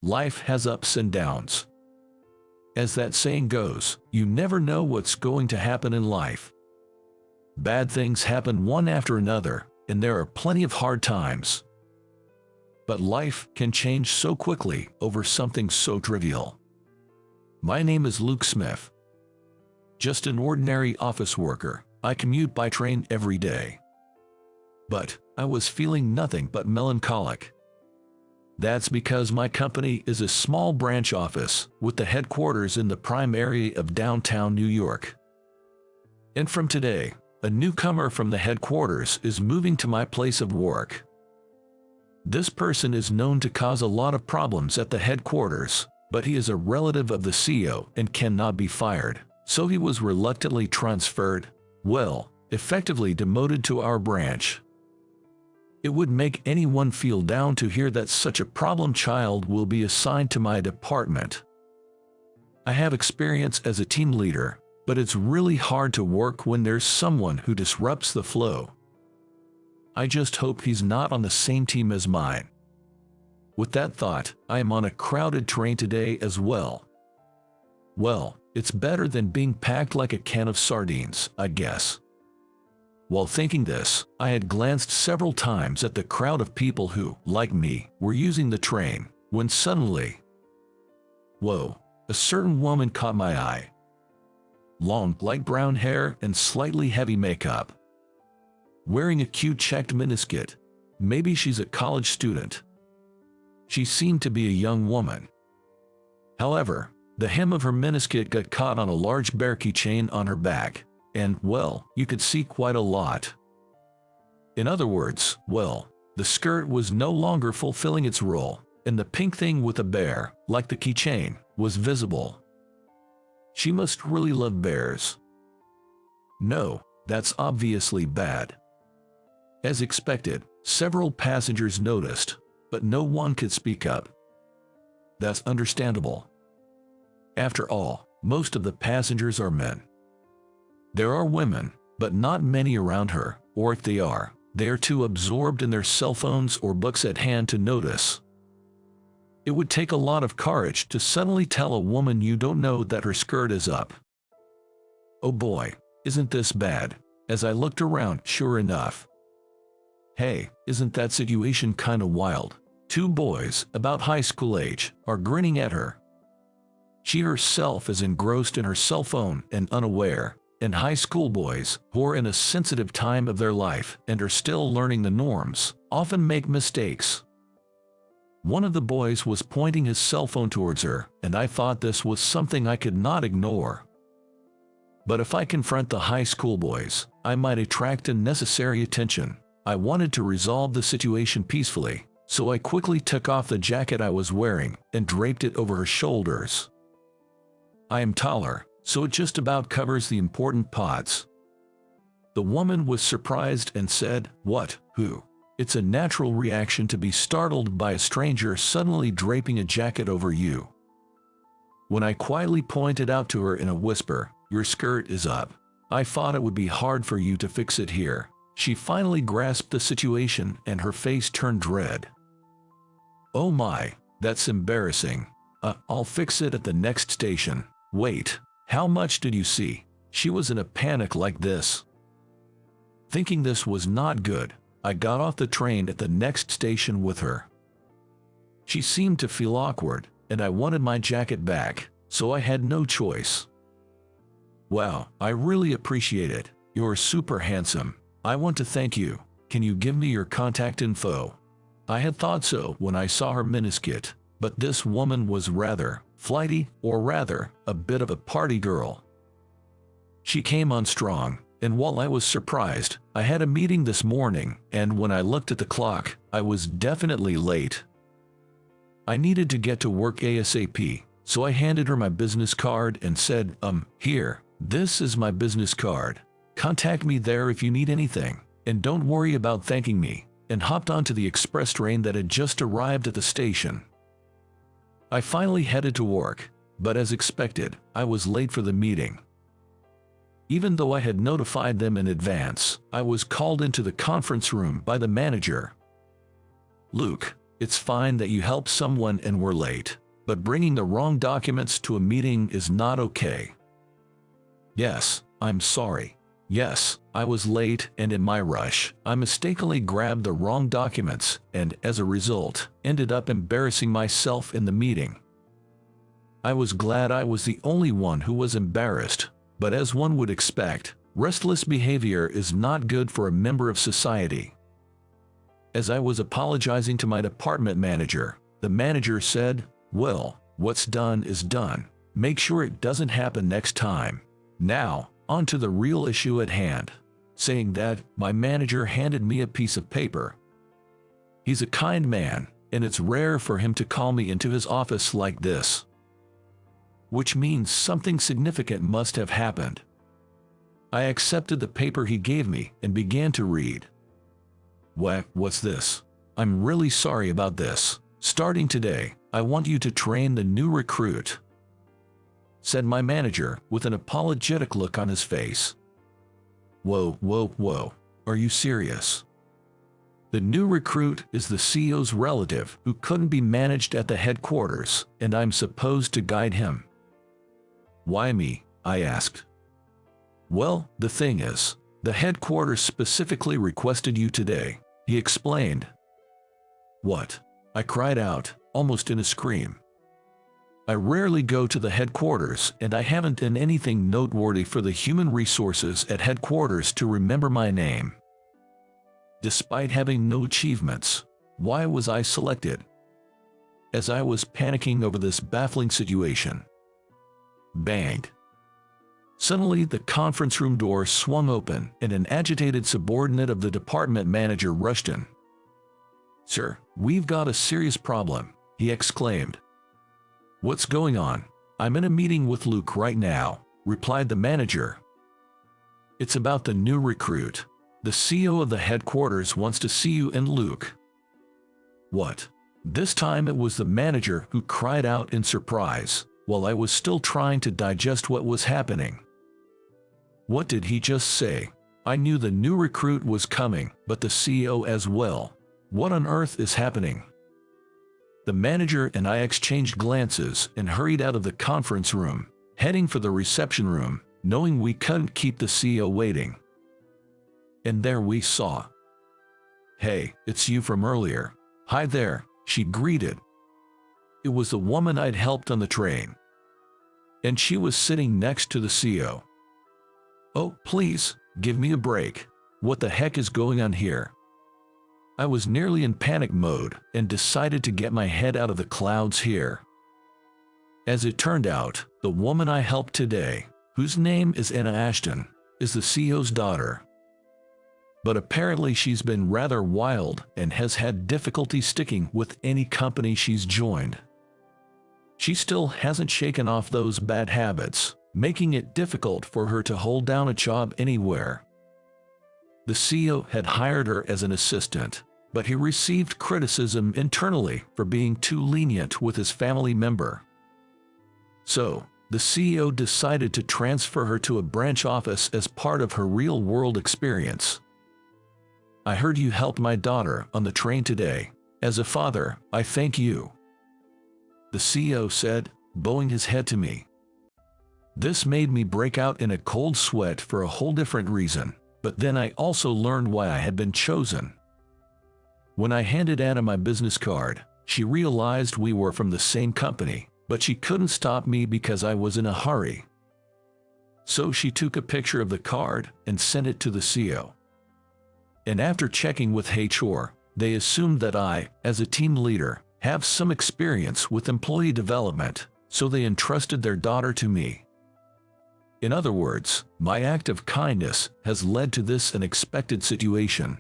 Life has ups and downs. As that saying goes, you never know what's going to happen in life. Bad things happen one after another, and there are plenty of hard times. But life can change so quickly over something so trivial. My name is Luke Smith. Just an ordinary office worker. I commute by train every day. But I was feeling nothing but melancholic. That's because my company is a small branch office with the headquarters in the prime area of downtown New York. And from today, a newcomer from the headquarters is moving to my place of work. This person is known to cause a lot of problems at the headquarters, but he is a relative of the CEO and cannot be fired, so he was reluctantly transferred, effectively demoted to our branch. It would make anyone feel down to hear that such a problem child will be assigned to my department. I have experience as a team leader, but it's really hard to work when there's someone who disrupts the flow. I just hope he's not on the same team as mine. With that thought, I am on a crowded train today as well. Well, it's better than being packed like a can of sardines, I guess. While thinking this, I had glanced several times at the crowd of people who, like me, were using the train, when suddenly, a certain woman caught my eye. Long, light brown hair and slightly heavy makeup. Wearing a cute checked miniskirt. Maybe she's a college student. She seemed to be a young woman. However, the hem of her miniskirt got caught on a large bear keychain on her back. And, you could see quite a lot. In other words, the skirt was no longer fulfilling its role, and the pink thing with a bear, like the keychain, was visible. She must really love bears. No, that's obviously bad. As expected, several passengers noticed, but no one could speak up. That's understandable. After all, most of the passengers are men. There are women, but not many around her, or if they are too absorbed in their cell phones or books at hand to notice. It would take a lot of courage to suddenly tell a woman you don't know that her skirt is up. Oh boy, isn't this bad? As I looked around, sure enough. Hey, isn't that situation kinda wild? Two boys, about high school age, are grinning at her. She herself is engrossed in her cell phone and unaware. And high school boys, who are in a sensitive time of their life and are still learning the norms, often make mistakes. One of the boys was pointing his cell phone towards her, and I thought this was something I could not ignore. But if I confront the high school boys, I might attract unnecessary attention. I wanted to resolve the situation peacefully, so I quickly took off the jacket I was wearing and draped it over her shoulders. I am taller, so it just about covers the important parts. The woman was surprised and said, "What? Who?" It's a natural reaction to be startled by a stranger suddenly draping a jacket over you. When I quietly pointed out to her in a whisper, "Your skirt is up. I thought it would be hard for you to fix it here," she finally grasped the situation and her face turned red. "Oh my, that's embarrassing. I'll fix it at the next station. Wait. How much did you see?" She was in a panic like this. Thinking this was not good, I got off the train at the next station with her. She seemed to feel awkward, and I wanted my jacket back, so I had no choice. "Wow, I really appreciate it. You're super handsome. I want to thank you. Can you give me your contact info?" I had thought so when I saw her miniskirt, but this woman was rather flighty, or rather, a bit of a party girl. She came on strong, and while I was surprised, I had a meeting this morning, and when I looked at the clock, I was definitely late. I needed to get to work ASAP, so I handed her my business card and said, "Here, this is my business card. Contact me there if you need anything, and don't worry about thanking me," and hopped onto the express train that had just arrived at the station. I finally headed to work, but as expected, I was late for the meeting. Even though I had notified them in advance, I was called into the conference room by the manager. "Luke, It's fine that you helped someone and were late, but bringing the wrong documents to a meeting is not okay. Yes, I'm sorry. Yes, I was late, and in my rush, I mistakenly grabbed the wrong documents and, as a result, ended up embarrassing myself in the meeting. I was glad I was the only one who was embarrassed, but as one would expect, restless behavior is not good for a member of society. As I was apologizing to my department manager, the manager said, "Well, what's done is done. Make sure it doesn't happen next time. Now, on to the real issue at hand." Saying that, my manager handed me a piece of paper. He's a kind man, and it's rare for him to call me into his office like this. Which means something significant must have happened. I accepted the paper he gave me and began to read. What's this? I'm really sorry about this. Starting today, I want you to train the new recruit," said my manager with an apologetic look on his face. Whoa. Are you serious? The new recruit is the CEO's relative who couldn't be managed at the headquarters, and I'm supposed to guide him. Why me? I asked. Well, the thing is, the headquarters specifically requested you today, he explained. What? I cried out, almost in a scream. I rarely go to the headquarters, and I haven't done anything noteworthy for the human resources at headquarters to remember my name. Despite having no achievements, why was I selected? As I was panicking over this baffling situation. Bang! Suddenly, the conference room door swung open, and an agitated subordinate of the department manager rushed in. "Sir, we've got a serious problem," he exclaimed. "What's going on?" "I'm in a meeting with Luke right now," replied the manager. "It's about the new recruit. The CEO of the headquarters wants to see you and Luke." What? This time it was the manager who cried out in surprise, while I was still trying to digest what was happening. What did he just say? I knew the new recruit was coming, but the CEO as well. What on earth is happening? The manager and I exchanged glances and hurried out of the conference room, heading for the reception room, knowing we couldn't keep the CEO waiting. And there we saw. "Hey, it's you from earlier." "Hi there," she greeted. It was the woman I'd helped on the train. And she was sitting next to the CEO. "Oh, please, give me a break. What the heck is going on here?" I was nearly in panic mode and decided to get my head out of the clouds here. As it turned out, the woman I helped today, whose name is Anna Ashton, is the CEO's daughter. But apparently she's been rather wild and has had difficulty sticking with any company she's joined. She still hasn't shaken off those bad habits, making it difficult for her to hold down a job anywhere. The CEO had hired her as an assistant, but he received criticism internally for being too lenient with his family member. So, the CEO decided to transfer her to a branch office as part of her real-world experience. "I heard you helped my daughter on the train today. As a father, I thank you," the CEO said, bowing his head to me. This made me break out in a cold sweat for a whole different reason, but then I also learned why I had been chosen. When I handed Anna my business card, she realized we were from the same company, but she couldn't stop me because I was in a hurry. So she took a picture of the card and sent it to the CEO. And after checking with HR, they assumed that I, as a team leader, have some experience with employee development, so they entrusted their daughter to me. In other words, my act of kindness has led to this unexpected situation.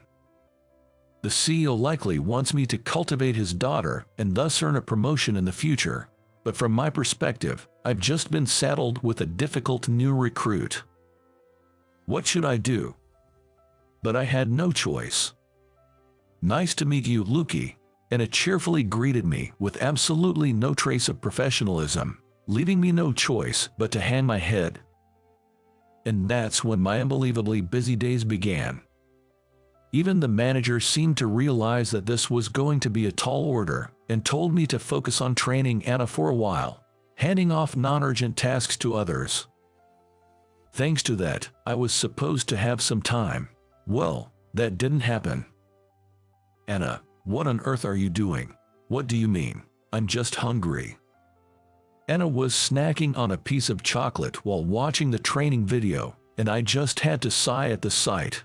The CEO likely wants me to cultivate his daughter and thus earn a promotion in the future, but from my perspective, I've just been saddled with a difficult new recruit. What should I do? But I had no choice. "Nice to meet you, Lukey," Anna cheerfully greeted me with absolutely no trace of professionalism, leaving me no choice but to hang my head. And that's when my unbelievably busy days began. Even the manager seemed to realize that this was going to be a tall order and told me to focus on training Anna for a while, handing off non-urgent tasks to others. Thanks to that, I was supposed to have some time. Well, that didn't happen. Anna, what on earth are you doing? What do you mean? I'm just hungry. Anna was snacking on a piece of chocolate while watching the training video, and I just had to sigh at the sight.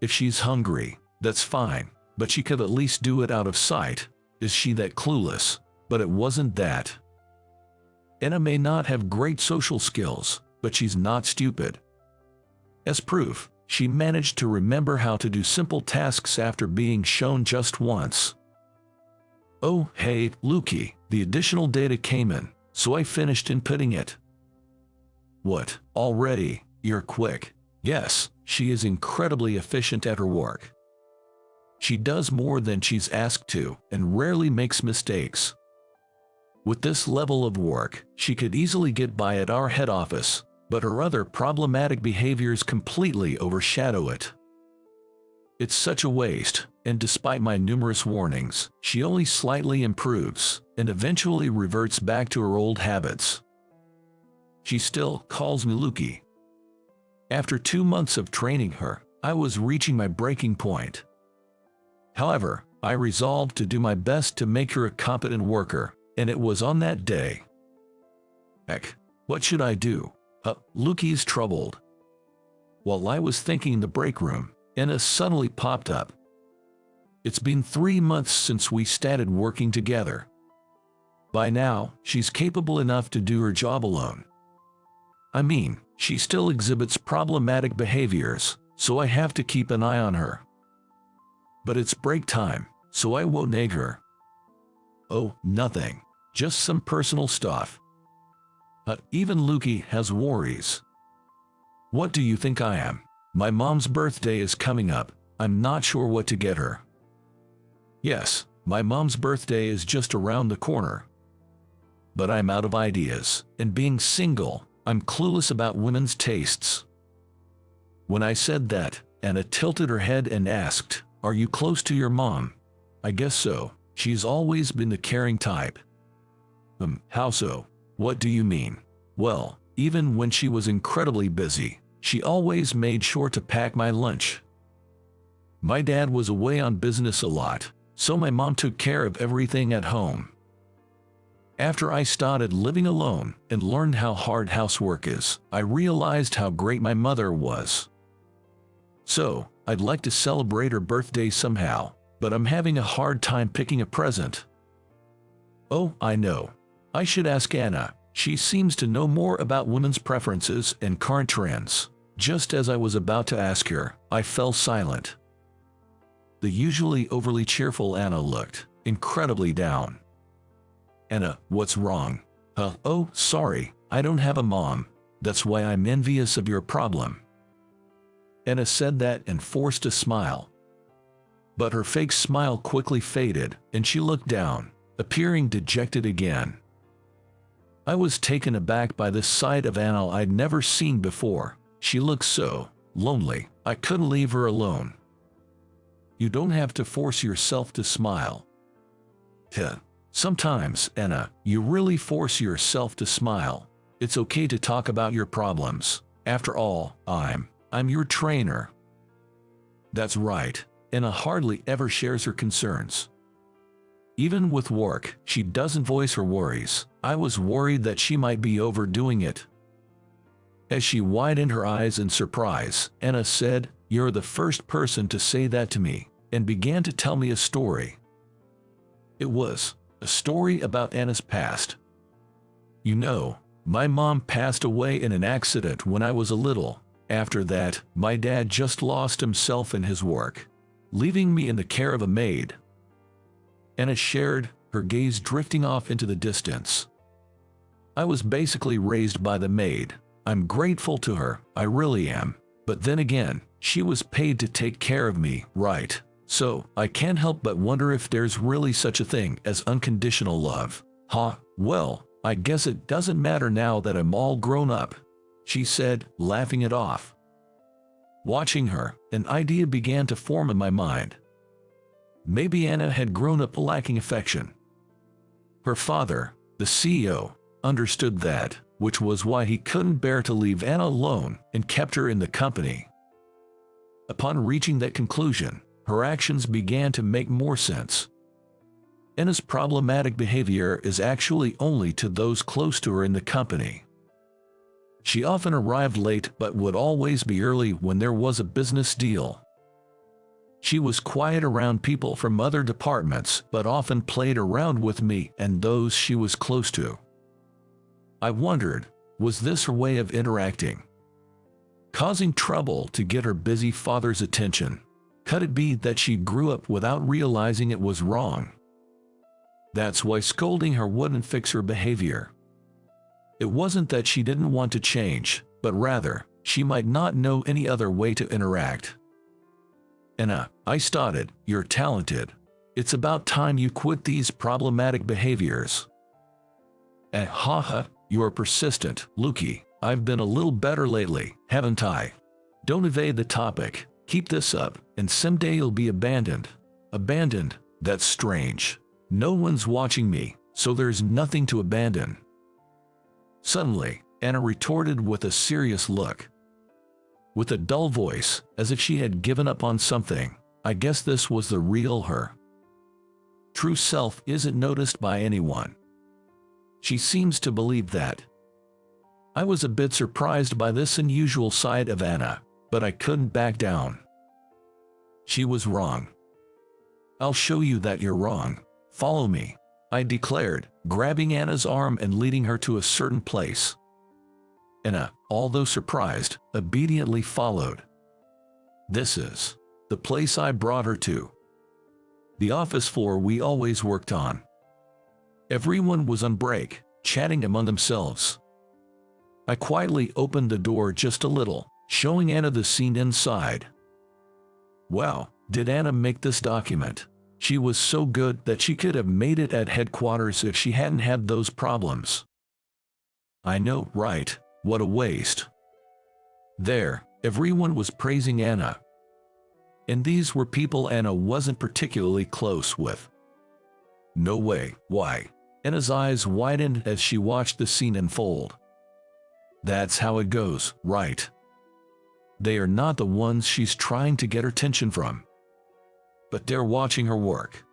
If she's hungry, that's fine, but she could at least do it out of sight. Is she that clueless? But it wasn't that. Anna may not have great social skills, but she's not stupid. As proof, she managed to remember how to do simple tasks after being shown just once. Oh, hey, Lukey, the additional data came in, so I finished inputting it. What, already? You're quick. Yes, she is incredibly efficient at her work. She does more than she's asked to and rarely makes mistakes. With this level of work, she could easily get by at our head office, but her other problematic behaviors completely overshadow it. It's such a waste, and despite my numerous warnings, she only slightly improves and eventually reverts back to her old habits. She still calls me Lukey. After 2 months of training her, I was reaching my breaking point. However, I resolved to do my best to make her a competent worker, and it was on that day. Heck, what should I do? Lukey's troubled. While I was thinking in the break room, Anna suddenly popped up. It's been 3 months since we started working together. By now, she's capable enough to do her job alone. I mean, she still exhibits problematic behaviors, so I have to keep an eye on her. But it's break time, so I won't nag her. Oh, nothing. Just some personal stuff. Even Lukey has worries. What do you think I am? My mom's birthday is coming up. I'm not sure what to get her. Yes, my mom's birthday is just around the corner. But I'm out of ideas, and being single, I'm clueless about women's tastes. When I said that, Anna tilted her head and asked, "Are you close to your mom?" I guess so. She's always been the caring type. How so? What do you mean? Well, even when she was incredibly busy, she always made sure to pack my lunch. My dad was away on business a lot, so my mom took care of everything at home. After I started living alone and learned how hard housework is, I realized how great my mother was. So, I'd like to celebrate her birthday somehow, but I'm having a hard time picking a present. Oh, I know. I should ask Anna. She seems to know more about women's preferences and current trends. Just as I was about to ask her, I fell silent. The usually overly cheerful Anna looked incredibly down. Anna, what's wrong? Oh, sorry, I don't have a mom. That's why I'm envious of your problem. Anna said that and forced a smile. But her fake smile quickly faded, and she looked down, appearing dejected again. I was taken aback by this side of Anna I'd never seen before. She looked so lonely, I couldn't leave her alone. You don't have to force yourself to smile. Sometimes, Anna, you really force yourself to smile. It's okay to talk about your problems. After all, I'm your trainer. That's right. Anna hardly ever shares her concerns. Even with work, she doesn't voice her worries. I was worried that she might be overdoing it. As she widened her eyes in surprise, Anna said, "You're the first person to say that to me," and began to tell me a story. It was a story about Anna's past. You know, my mom passed away in an accident when I was a little. After that, my dad just lost himself in his work, leaving me in the care of a maid. Anna shared, her gaze drifting off into the distance. I was basically raised by the maid. I'm grateful to her, I really am. But then again, she was paid to take care of me, right? So, I can't help but wonder if there's really such a thing as unconditional love. Well, I guess it doesn't matter now that I'm all grown up, she said, laughing it off. Watching her, an idea began to form in my mind. Maybe Anna had grown up lacking affection. Her father, the CEO, understood that, which was why he couldn't bear to leave Anna alone and kept her in the company. Upon reaching that conclusion, her actions began to make more sense. Anna's problematic behavior is actually only to those close to her in the company. She often arrived late but would always be early when there was a business deal. She was quiet around people from other departments but often played around with me and those she was close to. I wondered, was this her way of interacting? Causing trouble to get her busy father's attention? Could it be that she grew up without realizing it was wrong? That's why scolding her wouldn't fix her behavior. It wasn't that she didn't want to change, but rather, she might not know any other way to interact. Anna, I started, you're talented. It's about time you quit these problematic behaviors. Haha, you're persistent, Lukey. I've been a little better lately, haven't I? Don't evade the topic. Keep this up, and someday you'll be abandoned. Abandoned? That's strange. No one's watching me, so there's nothing to abandon. Suddenly, Anna retorted with a serious look. With a dull voice, as if she had given up on something. I guess this was the real her. True self isn't noticed by anyone. She seems to believe that. I was a bit surprised by this unusual side of Anna, but I couldn't back down. She was wrong. I'll show you that you're wrong. Follow me, I declared, grabbing Anna's arm and leading her to a certain place. Anna, although surprised, obediently followed. This is the place I brought her to. The office floor we always worked on. Everyone was on break, chatting among themselves. I quietly opened the door just a little, showing Anna the scene inside. Wow, did Anna make this document? She was so good that she could have made it at headquarters if she hadn't had those problems. I know, right? What a waste. There, everyone was praising Anna. And these were people Anna wasn't particularly close with. No way, why? Anna's eyes widened as she watched the scene unfold. That's how it goes, right? They are not the ones she's trying to get her attention from. But they're watching her work.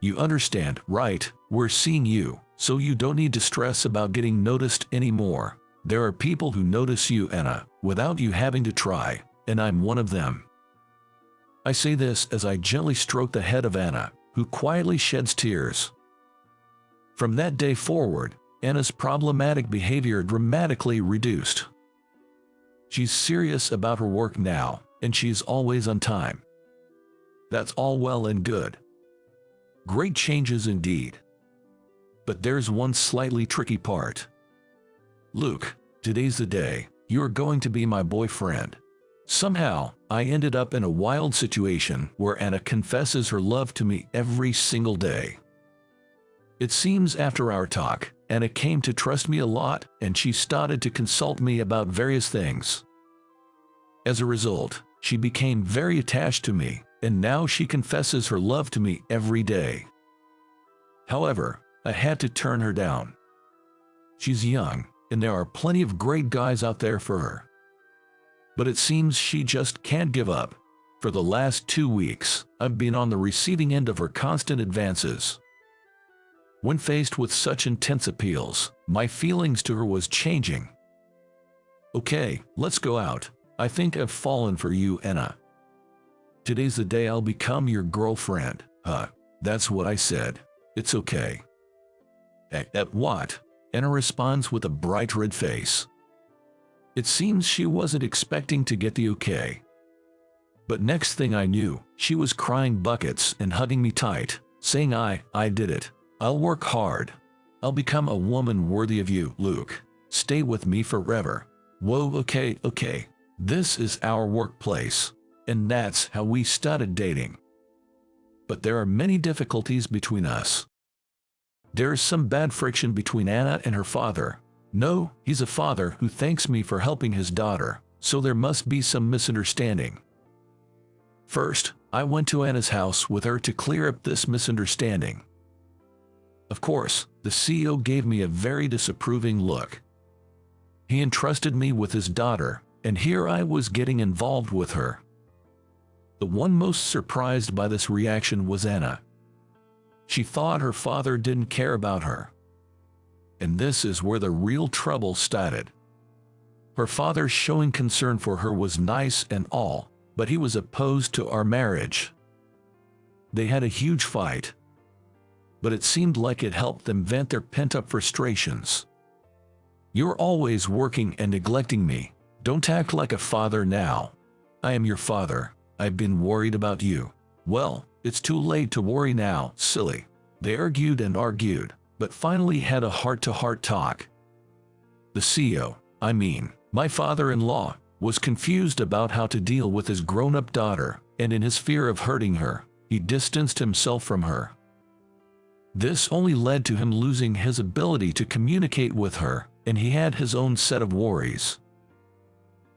You understand, right? We're seeing you, so you don't need to stress about getting noticed anymore. There are people who notice you, Anna, without you having to try, and I'm one of them. I say this as I gently stroke the head of Anna, who quietly sheds tears. From that day forward, Anna's problematic behavior dramatically reduced. She's serious about her work now, and she's always on time. That's all well and good. Great changes indeed. But there's one slightly tricky part. Luke, today's the day. You're going to be my boyfriend. Somehow, I ended up in a wild situation where Anna confesses her love to me every single day. It seems after our talk, Anna came to trust me a lot, and she started to consult me about various things. As a result, she became very attached to me, and now she confesses her love to me every day. However, I had to turn her down. She's young, and there are plenty of great guys out there for her. But it seems she just can't give up. For the last 2 weeks, I've been on the receiving end of her constant advances. When faced with such intense appeals, my feelings to her was changing. Okay, let's go out. I think I've fallen for you, Anna. Today's the day I'll become your girlfriend. That's what I said. It's okay. At what? Anna responds with a bright red face. It seems she wasn't expecting to get the okay. But next thing I knew, she was crying buckets and hugging me tight, saying I did it. I'll work hard. I'll become a woman worthy of you, Luke. Stay with me forever. Whoa, okay. This is our workplace. And that's how we started dating. But there are many difficulties between us. There's some bad friction between Anna and her father. No, he's a father who thanks me for helping his daughter, so there must be some misunderstanding. First, I went to Anna's house with her to clear up this misunderstanding. Of course, the CEO gave me a very disapproving look. He entrusted me with his daughter, and here I was getting involved with her. The one most surprised by this reaction was Anna. She thought her father didn't care about her. And this is where the real trouble started. Her father showing concern for her was nice and all, but he was opposed to our marriage. They had a huge fight, but it seemed like it helped them vent their pent-up frustrations. "You're always working and neglecting me. Don't act like a father now. I am your father. I've been worried about you." "Well, it's too late to worry now, silly." They argued and argued, but finally had a heart-to-heart talk. The CEO, my father-in-law, was confused about how to deal with his grown-up daughter, and in his fear of hurting her, he distanced himself from her. This only led to him losing his ability to communicate with her, and he had his own set of worries.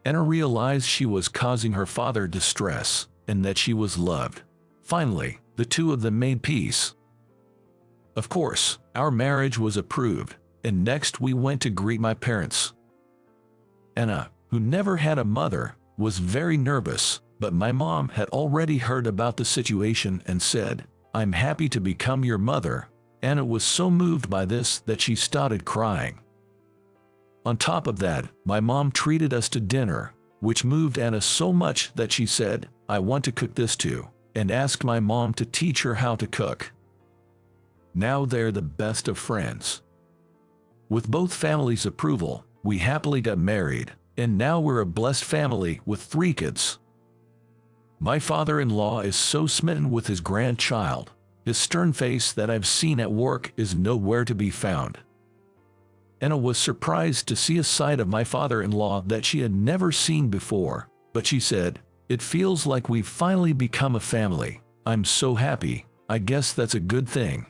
Anna realized she was causing her father distress, and that she was loved. Finally, the two of them made peace. Of course, our marriage was approved, and next we went to greet my parents. Anna, who never had a mother, was very nervous, but my mom had already heard about the situation and said, "I'm happy to become your mother." Anna was so moved by this that she started crying. On top of that, my mom treated us to dinner, which moved Anna so much that she said, "I want to cook this too," and asked my mom to teach her how to cook. Now they're the best of friends. With both families' approval, we happily got married, and now we're a blessed family with 3 kids. My father-in-law is so smitten with his grandchild. His stern face that I've seen at work is nowhere to be found. Anna was surprised to see a side of my father-in-law that she had never seen before, but she said, "It feels like we've finally become a family. I'm so happy. I guess that's a good thing."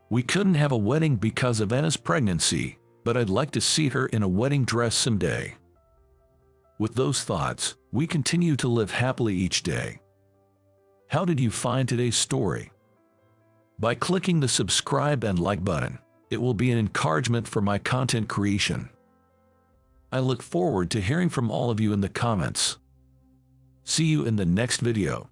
We couldn't have a wedding because of Anna's pregnancy, but I'd like to see her in a wedding dress someday. With those thoughts, we continue to live happily each day. How did you find today's story? By clicking the subscribe and like button, it will be an encouragement for my content creation. I look forward to hearing from all of you in the comments. See you in the next video.